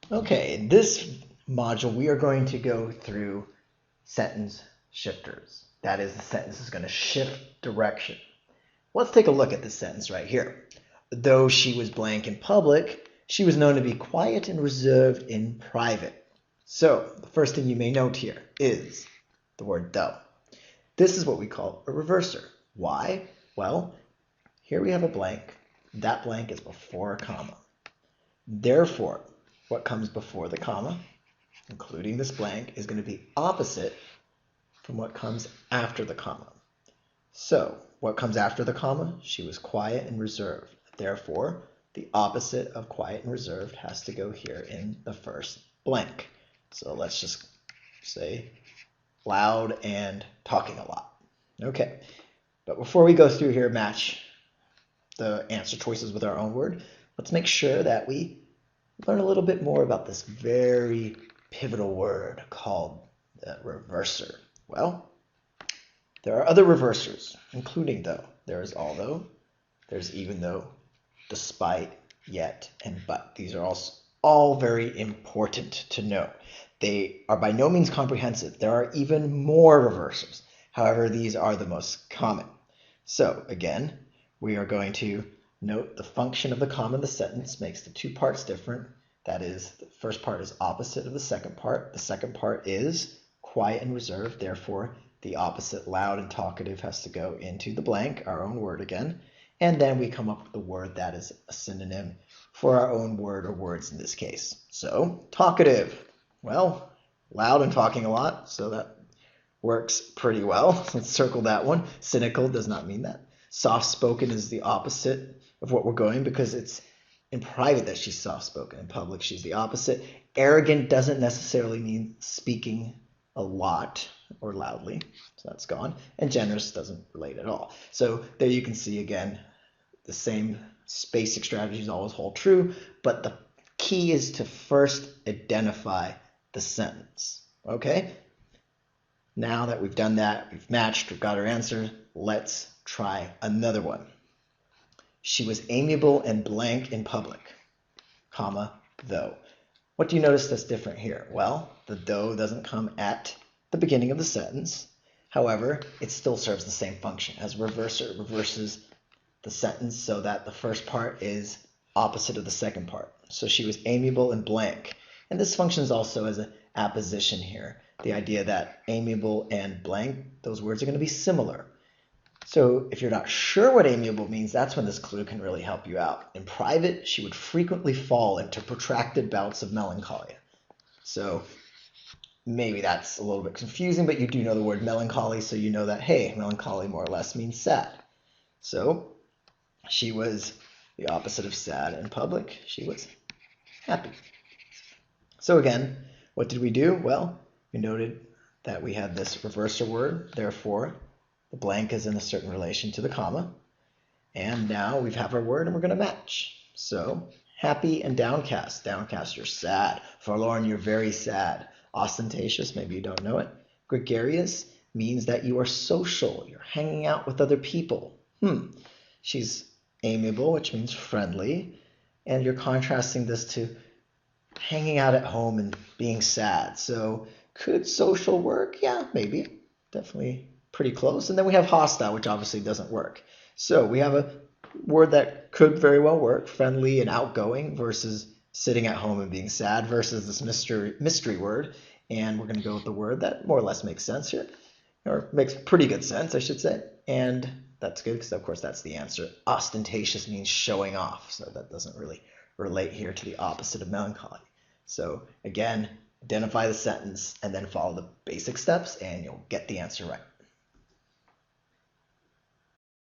Okay, in this module, we are going to go through sentence shifters. That is, the sentence is going to shift direction. Let's take a look at this sentence right here. Though she was blank in public, she was known to be quiet and reserved in private. So, the first thing you may note here is the word though. This is what we call a reverser. Why? Well, here we have a blank. That blank is before a comma. Therefore, what comes before the comma, including this blank, is going to be opposite from what comes after the comma. So, what comes after the comma? She was quiet and reserved. Therefore, the opposite of quiet and reserved has to go here in the first blank. So let's just say loud and talking a lot. Okay, but before we go through here, match the answer choices with our own word, let's make sure that we learn a little bit more about this very pivotal word called the reverser. Well, there are other reversers, including though. There is although, there's even though, despite, yet, and but. These are all very important to know. They are by no means comprehensive. There are even more reversers. However, these are the most common. So again, we are going to note the function of the comma in the sentence makes the two parts different. That is, the first part is opposite of the second part. The second part is quiet and reserved. Therefore, the opposite, loud and talkative, has to go into the blank, our own word again. And then we come up with the word that is a synonym for our own word or words in this case. So, talkative. Well, loud and talking a lot, so that works pretty well. Let's circle that one. Cynical does not mean that. Soft-spoken is the opposite of what we're going because it's in private that she's soft-spoken. In public, she's the opposite. Arrogant doesn't necessarily mean speaking a lot or loudly, so that's gone. And generous doesn't relate at all. So there you can see again, the same basic strategies always hold true, but the key is to first identify the sentence. Okay? Now that we've done that, we've matched, we've got our answer, let's try another one. She was amiable and blank in public, comma, though. What do you notice that's different here? Well, the though doesn't come at the beginning of the sentence. However, it still serves the same function. As reverser, it reverses the sentence so that the first part is opposite of the second part. So she was amiable and blank. And this functions also as an apposition here. The idea that amiable and blank, those words are going to be similar. So if you're not sure what amiable means, that's when this clue can really help you out. In private, she would frequently fall into protracted bouts of melancholy. So maybe that's a little bit confusing, but you do know the word melancholy, so you know that, hey, melancholy more or less means sad. So she was the opposite of sad in public. She was happy. So again, what did we do? Well, we noted that we had this reverser word, therefore the blank is in a certain relation to the comma. And now we have our word and we're going to match. So happy and downcast. Downcast, you're sad. Forlorn, you're very sad. Ostentatious, maybe you don't know it. Gregarious means that you are social. You're hanging out with other people. She's amiable, which means friendly. And you're contrasting this to hanging out at home and being sad. So could social work? Yeah, maybe. Definitely pretty close. And then we have hostile, which obviously doesn't work. So we have a word that could very well work, friendly and outgoing, versus sitting at home and being sad, versus this mystery word. And we're going to go with the word that more or less makes sense here, or makes pretty good sense, I should say. And that's good because, of course, that's the answer. Ostentatious means showing off, so that doesn't really relate here to the opposite of melancholy. So again, identify the sentence and then follow the basic steps and you'll get the answer right.